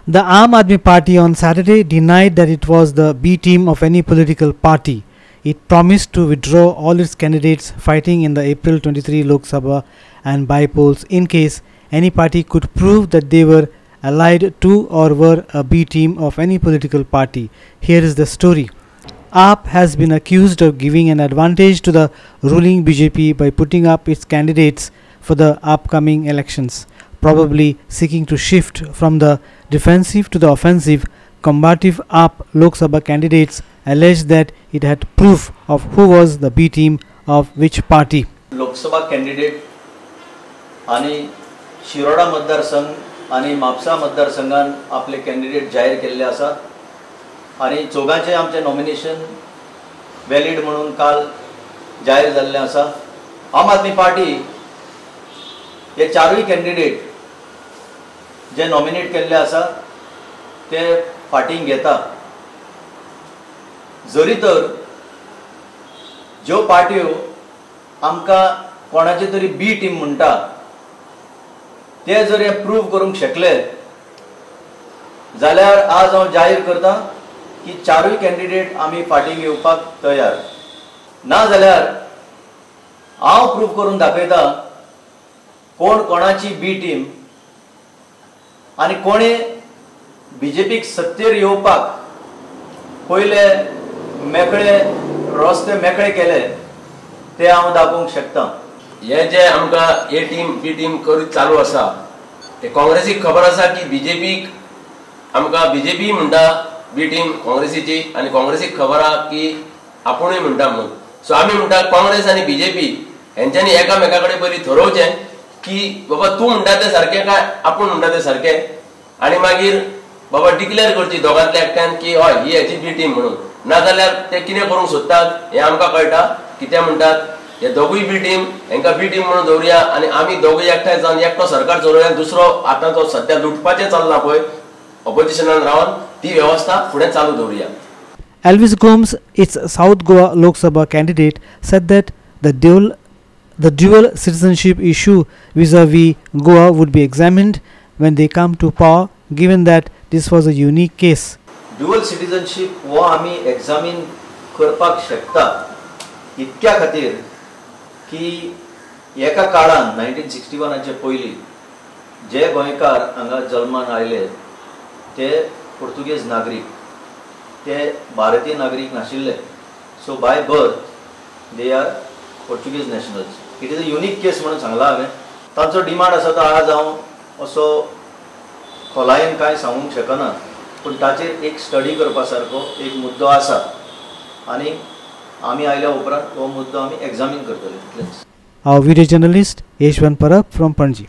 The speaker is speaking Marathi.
The Aam Aadmi Party on Saturday denied that it was the B team of any political party. It promised to withdraw all its candidates fighting in the April 23 Lok Sabha and by-polls in case any party could prove that they were allied to or were a B team of any political party. Here is the story. AAP has been accused of giving an advantage to the ruling BJP by putting up its candidates for the upcoming elections, probably seeking to shift from the defensive to the offensive. Combative AAP Lok Sabha candidates alleged that it had proof of who was the B team of which party. Lok Sabha candidate आणि शिरोडा मतदारसंघ आणि म्हापसा मतदारसंघान आपले कॅन्डिडेट जाहीर केल्ले आसात आणि चौगांचे आमचे नॉमिनेशन वॅलिड म्हणून काल जाहीर जाल्ले आसा. आम आदमी पार्टी हे चारूय कॅन्डिडेट जे नॉमिनेट केल्ले आसा ते फाटींग घेता. जरी तर ज्यो पार्ट्यो आमकां कोणाची तरी बी टीम म्हणटा ते जर हे प्रूव करूंक शकले जाल्यार आज हांव जाहीर करता की चारूय कॅन्डिडेट आमी फाटीं घेवपाक तयार. ना जाल्यार हांव प्रूव करून दाखयता कोण कोणाची बी टीम आनी कोणे बीजेपीक सत्तेर येवपाक पयले मेकळे रस्ते मेकळे केले ते हांव दाखोवंक शकता. हे जे आमकां ए टीम बी टीम करीत चालू आसा ते काँग्रेसीक खबर आसा की बीजेपीक आमकां बीजेपी म्हणटा बी टीम काँग्रेसीची आनी काँग्रेसीक खबर आहा की आपुणूय म्हणटा म्हणून. सो आमी म्हणटा काँग्रेस आनी बीजेपी हेंच्यांनी एकामेका कडेन पयलीं ठरोवचें की बाबा तूं म्हणटा तें सारकें काय आपूण म्हणटा तें सारकें आनी मागीर बाबा डिक्लेअर करची दोगांतल्या एकट्यान की हय ही हेची बी टीम म्हणून. नाजाल्यार ते कितें करूंक सोदतात हें आमकां कळटा. कितें म्हणटात हे दोगूय बी टीम हेंकां बी टीम म्हणून दवरया आनी आमी दोगूय एकठांय जावन एकटो सरकार चलोवया. दुसरो आतां तो सध्या लुटपाचें चल्ला पळय ऑपोजिशनान रावन ती वेवस्था फुडें चालू दवरया. Elvis Gomes, its South Goa Lok Sabha candidate, said that the dual citizenship issue vis-a-vis Goa would be examined when they come to power, given that this was a unique case. Dual citizenship हो आमी एग्जामीन करपाक शकता इतक्या खातीर की एका काळान 1961चे पयलीं जे गोंयकार हांगा जल्मान आयले ते पोर्तुगेज नागरीक ते भारतीय नागरीक नाशिल्ले. So by birth they are Portuguese nationals. It is a unique case म्हणून सांगला हांवें. तांचो डिमांड आसा तो आज हांव असो खोलायेन कांय सांगूंक शकना, पूण ताचेर एक स्टडी करपा सारको एक मुद्दो आसा आनी आमी आयल्या उपरांत हो मुद्दो आमी एग्जामीन करतले. Our video journalist Yeshwan Parab from Panji.